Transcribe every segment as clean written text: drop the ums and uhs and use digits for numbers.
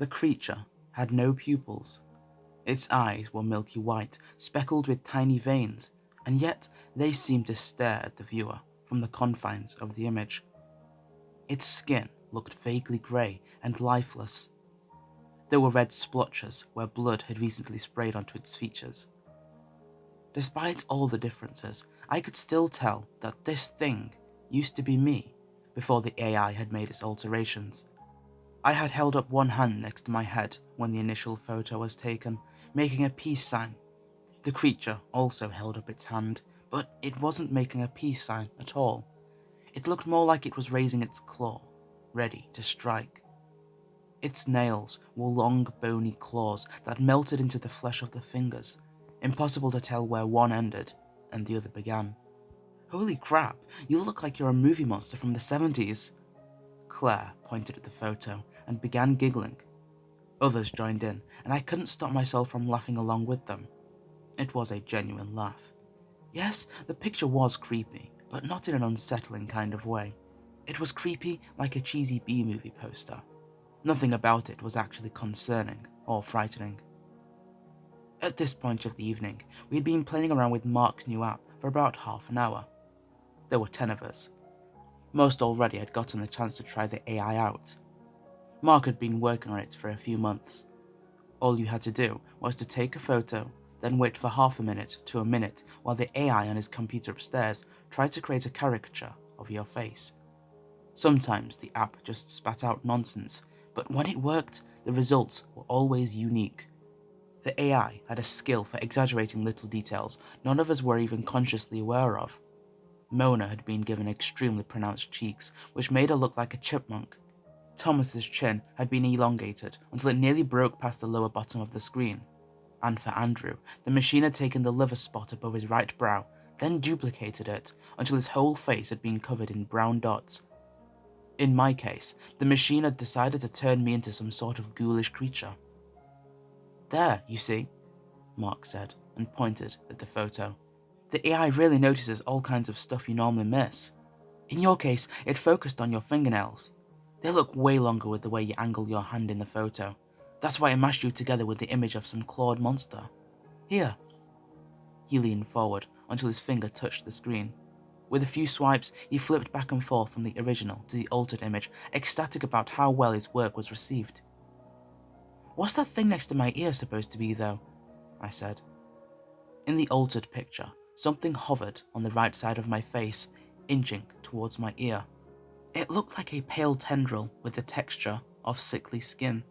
The creature had no pupils. Its eyes were milky white, speckled with tiny veins, and yet they seemed to stare at the viewer from the confines of the image. Its skin looked vaguely grey and lifeless. There were red splotches where blood had recently sprayed onto its features. Despite all the differences, I could still tell that this thing used to be me before the AI had made its alterations. I had held up one hand next to my head when the initial photo was taken, making a peace sign. The creature also held up its hand, but it wasn't making a peace sign at all. It looked more like it was raising its claw, ready to strike. Its nails were long, bony claws that melted into the flesh of the fingers, impossible to tell where one ended and the other began. "Holy crap, you look like you're a movie monster from the 70s. Claire pointed at the photo and began giggling. Others joined in, and I couldn't stop myself from laughing along with them. It was a genuine laugh. Yes, the picture was creepy, but not in an unsettling kind of way. It was creepy like a cheesy B-movie poster. Nothing about it was actually concerning or frightening. At this point of the evening, we had been playing around with Mark's new app for about half an hour. There were 10 of us. Most already had gotten the chance to try the AI out. Mark had been working on it for a few months. All you had to do was to take a photo, then wait for half a minute to a minute while the AI on his computer upstairs tried to create a caricature of your face. Sometimes the app just spat out nonsense, but when it worked, the results were always unique. The AI had a skill for exaggerating little details none of us were even consciously aware of. Mona had been given extremely pronounced cheeks, which made her look like a chipmunk. Thomas's chin had been elongated until it nearly broke past the lower bottom of the screen. And for Andrew, the machine had taken the liver spot above his right brow, then duplicated it until his whole face had been covered in brown dots. In my case, the machine had decided to turn me into some sort of ghoulish creature. "There, you see," Mark said, and pointed at the photo. "The AI really notices all kinds of stuff you normally miss. In your case, it focused on your fingernails. They look way longer with the way you angle your hand in the photo. That's why it mashed you together with the image of some clawed monster. Here." He leaned forward until his finger touched the screen. With a few swipes, he flipped back and forth from the original to the altered image, ecstatic about how well his work was received. "What's that thing next to my ear supposed to be, though?" I said. In the altered picture, something hovered on the right side of my face, inching towards my ear. It looked like a pale tendril with the texture of sickly skin.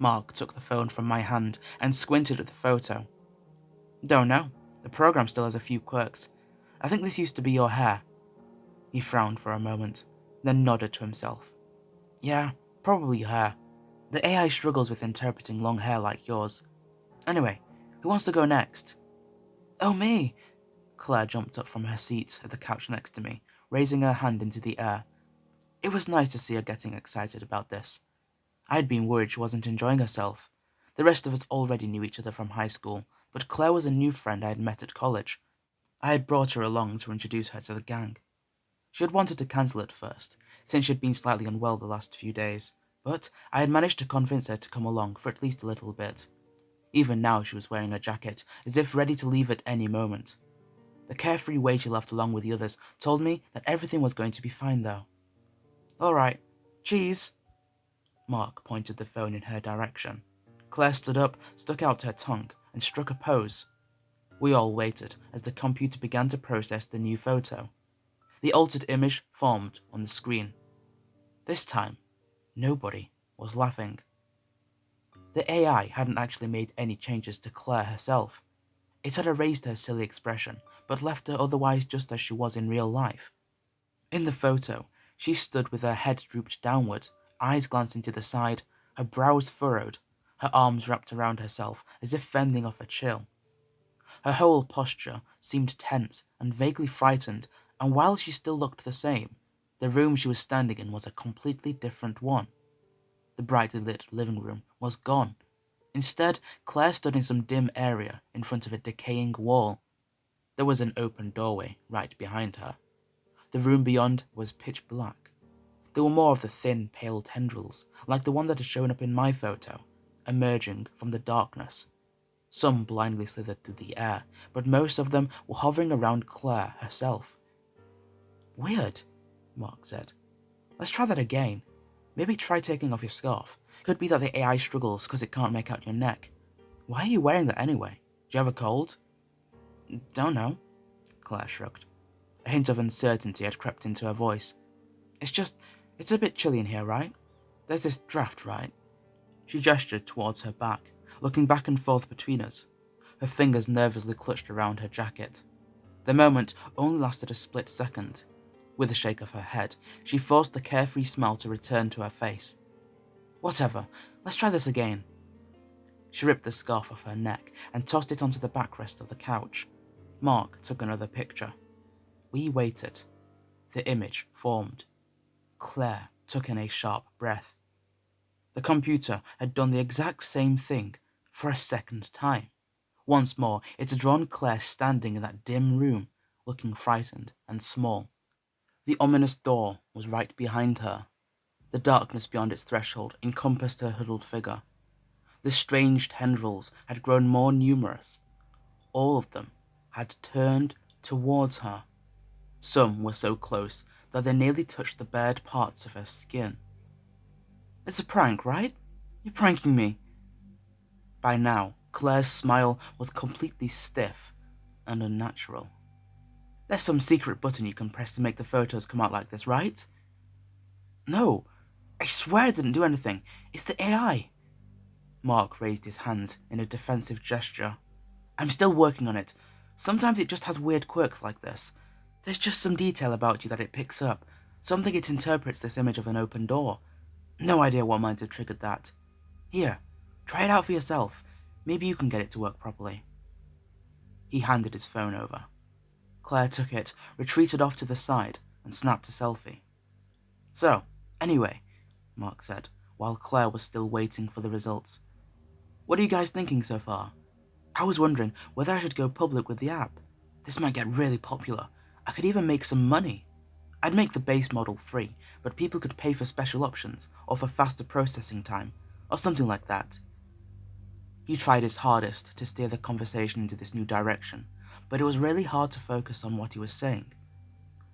Mark took the phone from my hand and squinted at the photo. "Don't know. The program still has a few quirks. I think this used to be your hair." He frowned for a moment, then nodded to himself. "Yeah, probably your hair. The AI struggles with interpreting long hair like yours. Anyway, who wants to go next?" "Oh, me!" Claire jumped up from her seat at the couch next to me, raising her hand into the air. It was nice to see her getting excited about this. I had been worried she wasn't enjoying herself. The rest of us already knew each other from high school, but Claire was a new friend I had met at college. I had brought her along to introduce her to the gang. She had wanted to cancel at first, since she had been slightly unwell the last few days, but I had managed to convince her to come along for at least a little bit. Even now she was wearing a jacket, as if ready to leave at any moment. The carefree way she laughed along with the others told me that everything was going to be fine though. "All right, cheese." Mark pointed the phone in her direction. Claire stood up, stuck out her tongue, and struck a pose. We all waited as the computer began to process the new photo. The altered image formed on the screen. This time, nobody was laughing. The AI hadn't actually made any changes to Claire herself. It had erased her silly expression, but left her otherwise just as she was in real life. In the photo, she stood with her head drooped downward, eyes glancing to the side, her brows furrowed, her arms wrapped around herself as if fending off a chill. Her whole posture seemed tense and vaguely frightened, and while she still looked the same, the room she was standing in was a completely different one. The brightly lit living room was gone. Instead, Claire stood in some dim area in front of a decaying wall. There was an open doorway right behind her. The room beyond was pitch black. They were more of the thin, pale tendrils, like the one that had shown up in my photo, emerging from the darkness. Some blindly slithered through the air, but most of them were hovering around Claire herself. "Weird," Mark said. "Let's try that again. Maybe try taking off your scarf. Could be that the AI struggles because it can't make out your neck. Why are you wearing that anyway? Do you have a cold?" "Don't know," Claire shrugged. A hint of uncertainty had crept into her voice. It's a bit chilly in here, right? There's this draft, right?" She gestured towards her back, looking back and forth between us. Her fingers nervously clutched around her jacket. The moment only lasted a split second. With a shake of her head, she forced the carefree smile to return to her face. "Whatever, let's try this again." She ripped the scarf off her neck and tossed it onto the backrest of the couch. Mark took another picture. We waited. The image formed. Claire took in a sharp breath. The computer had done the exact same thing for a second time. Once more, it had drawn Claire standing in that dim room, looking frightened and small. The ominous door was right behind her. The darkness beyond its threshold encompassed her huddled figure. The strange tendrils had grown more numerous. All of them had turned towards her. Some were so close that they nearly touched the bared parts of her skin. "It's a prank, right? You're pranking me." By now, Claire's smile was completely stiff and unnatural. "There's some secret button you can press to make the photos come out like this, right?" "No, I swear I didn't do anything. It's the AI." Mark raised his hand in a defensive gesture. "I'm still working on it. Sometimes it just has weird quirks like this. There's just some detail about you that it picks up, something it interprets this image of an open door. No idea what might have triggered that. Here, try it out for yourself. Maybe you can get it to work properly." He handed his phone over. Claire took it, retreated off to the side, and snapped a selfie. "So, anyway," Mark said, while Claire was still waiting for the results. "What are you guys thinking so far? I was wondering whether I should go public with the app. This might get really popular. I could even make some money. I'd make the base model free, but people could pay for special options, or for faster processing time, or something like that." He tried his hardest to steer the conversation into this new direction, but it was really hard to focus on what he was saying.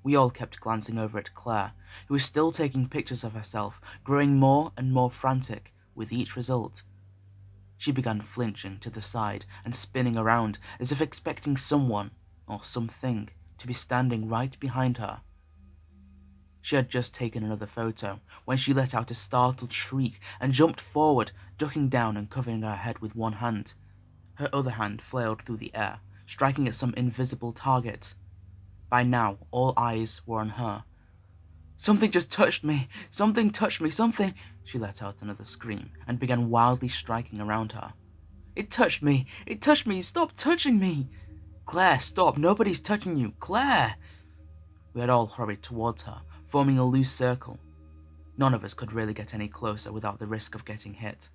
We all kept glancing over at Claire, who was still taking pictures of herself, growing more and more frantic with each result. She began flinching to the side and spinning around as if expecting someone, or something, to be standing right behind her. She had just taken another photo when she let out a startled shriek and jumped forward, ducking down and covering her head with one hand. Her other hand flailed through the air, striking at some invisible target. By now, all eyes were on her. "Something just touched me! Something touched me! Something!" She let out another scream and began wildly striking around her. "It touched me! It touched me! Stop touching me! Claire, stop! Nobody's touching you! Claire!" We had all hurried towards her, forming a loose circle. None of us could really get any closer without the risk of getting hit.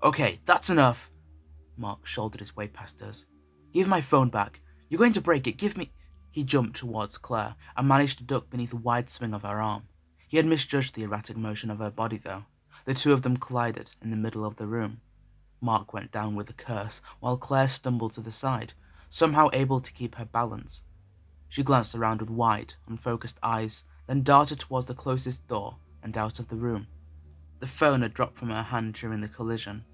"Okay, that's enough." Mark shouldered his way past us. "Give my phone back. You're going to break it. Give me..." He jumped towards Claire and managed to duck beneath a wide swing of her arm. He had misjudged the erratic motion of her body, though. The two of them collided in the middle of the room. Mark went down with a curse, while Claire stumbled to the side, somehow able to keep her balance. She glanced around with wide, unfocused eyes, then darted towards the closest door and out of the room. The phone had dropped from her hand during the collision.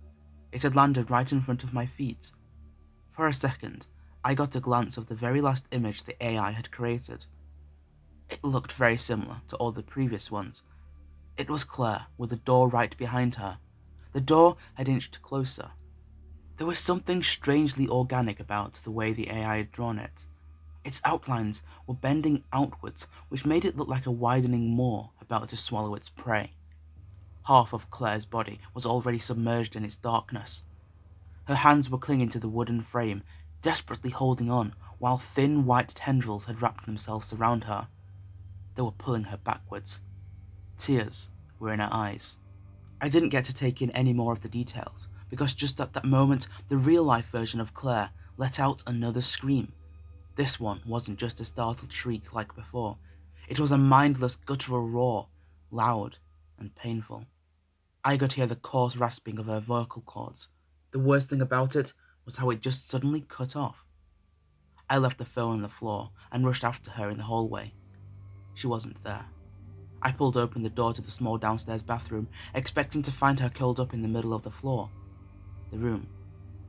It had landed right in front of my feet. For a second, I got a glance of the very last image the AI had created. It looked very similar to all the previous ones. It was Claire, with the door right behind her. The door had inched closer. There was something strangely organic about the way the AI had drawn it. Its outlines were bending outwards, which made it look like a widening maw about to swallow its prey. Half of Claire's body was already submerged in its darkness. Her hands were clinging to the wooden frame, desperately holding on, while thin white tendrils had wrapped themselves around her. They were pulling her backwards. Tears were in her eyes. I didn't get to take in any more of the details, because just at that moment, the real-life version of Claire let out another scream. This one wasn't just a startled shriek like before. It was a mindless, guttural roar, loud and painful. I could hear the coarse rasping of her vocal cords. The worst thing about it was how it just suddenly cut off. I left the phone on the floor and rushed after her in the hallway. She wasn't there. I pulled open the door to the small downstairs bathroom, expecting to find her curled up in the middle of the floor. The room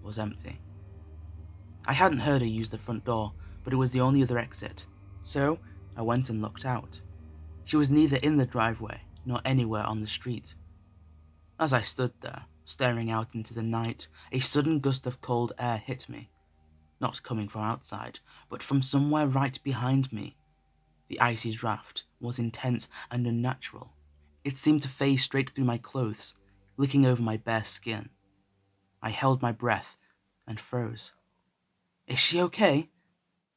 was empty. I hadn't heard her use the front door, but it was the only other exit, so I went and looked out. She was neither in the driveway nor anywhere on the street. As I stood there, staring out into the night, a sudden gust of cold air hit me. Not coming from outside, but from somewhere right behind me. The icy draft was intense and unnatural. It seemed to phase straight through my clothes, licking over my bare skin. I held my breath and froze. "Is she okay?"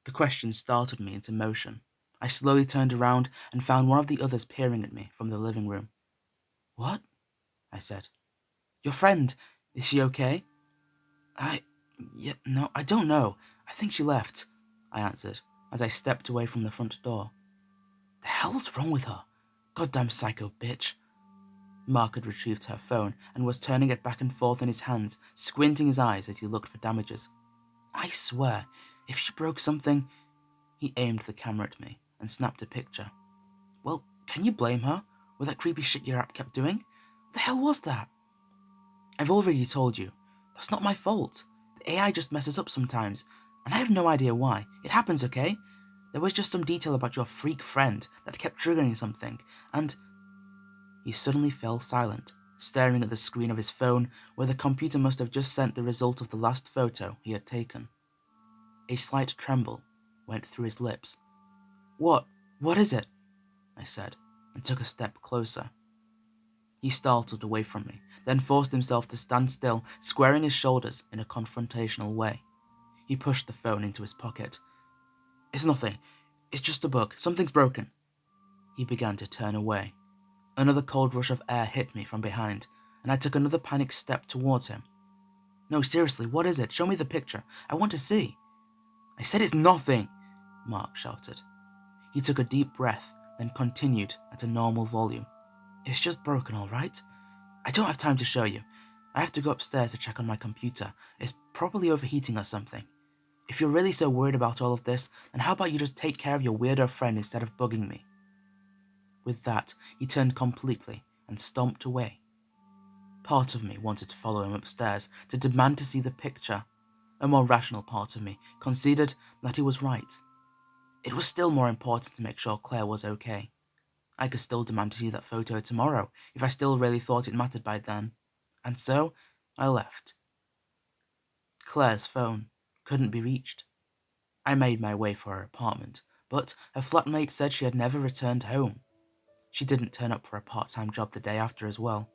The question startled me into motion. I slowly turned around and found one of the others peering at me from the living room. "What?" I said. "Your friend, is she okay?" No, I don't know. I think she left," I answered, as I stepped away from the front door. "The hell's wrong with her? Goddamn psycho bitch." Mark had retrieved her phone and was turning it back and forth in his hands, squinting his eyes as he looked for damages. "I swear, if she broke something..." He aimed the camera at me and snapped a picture. "Well, can you blame her, with that creepy shit your app kept doing? What the hell was that?" "I've already told you. That's not my fault. The AI just messes up sometimes, and I have no idea why. It happens, okay? There was just some detail about your freak friend that kept triggering something, and..." He suddenly fell silent, staring at the screen of his phone where the computer must have just sent the result of the last photo he had taken. A slight tremble went through his lips. What is it?" I said, and took a step closer. He startled away from me, then forced himself to stand still, squaring his shoulders in a confrontational way. He pushed the phone into his pocket. "It's nothing. It's just a bug. Something's broken." He began to turn away. Another cold rush of air hit me from behind, and I took another panicked step towards him. "No, seriously, what is it? Show me the picture. I want to see." "I said it's nothing," Mark shouted. He took a deep breath, then continued at a normal volume. "It's just broken, all right? I don't have time to show you. I have to go upstairs to check on my computer. It's probably overheating or something. If you're really so worried about all of this, then how about you just take care of your weirdo friend instead of bugging me?" With that, he turned completely and stomped away. Part of me wanted to follow him upstairs to demand to see the picture. A more rational part of me conceded that he was right. It was still more important to make sure Claire was okay. I could still demand to see that photo tomorrow if I still really thought it mattered by then. And so, I left. Claire's phone couldn't be reached. I made my way for her apartment, but her flatmate said she had never returned home. She didn't turn up for a part-time job the day after as well,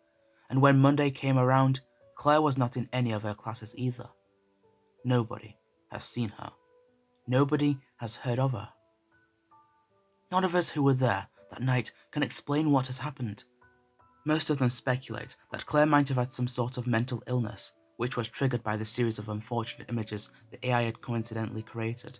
and when Monday came around, Claire was not in any of her classes either. Nobody has seen her. Nobody has heard of her. None of us who were there that night can explain what has happened. Most of them speculate that Claire might have had some sort of mental illness, which was triggered by the series of unfortunate images the AI had coincidentally created.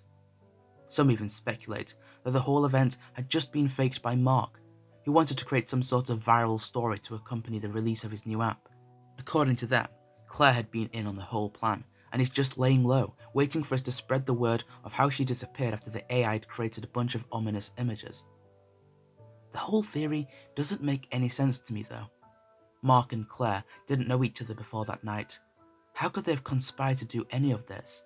Some even speculate that the whole event had just been faked by Mark, who wanted to create some sort of viral story to accompany the release of his new app. According to them, Claire had been in on the whole plan, and is just laying low, waiting for us to spread the word of how she disappeared after the AI had created a bunch of ominous images. The whole theory doesn't make any sense to me though. Mark and Claire didn't know each other before that night. How could they have conspired to do any of this?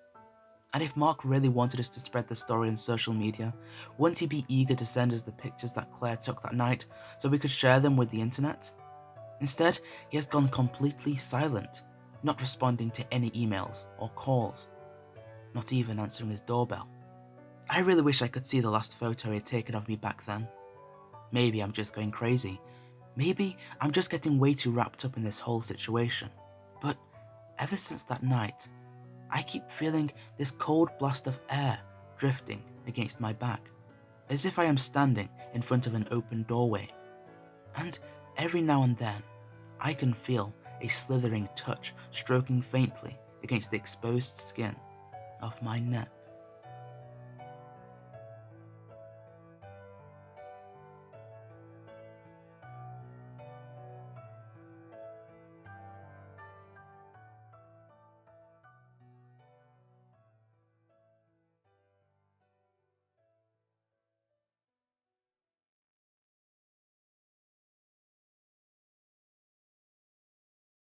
And if Mark really wanted us to spread the story on social media, wouldn't he be eager to send us the pictures that Claire took that night so we could share them with the internet? Instead, he has gone completely silent, not responding to any emails or calls, not even answering his doorbell. I really wish I could see the last photo he had taken of me back then. Maybe I'm just going crazy. Maybe I'm just getting way too wrapped up in this whole situation. But ever since that night, I keep feeling this cold blast of air drifting against my back, as if I am standing in front of an open doorway. And every now and then, I can feel a slithering touch stroking faintly against the exposed skin of my neck.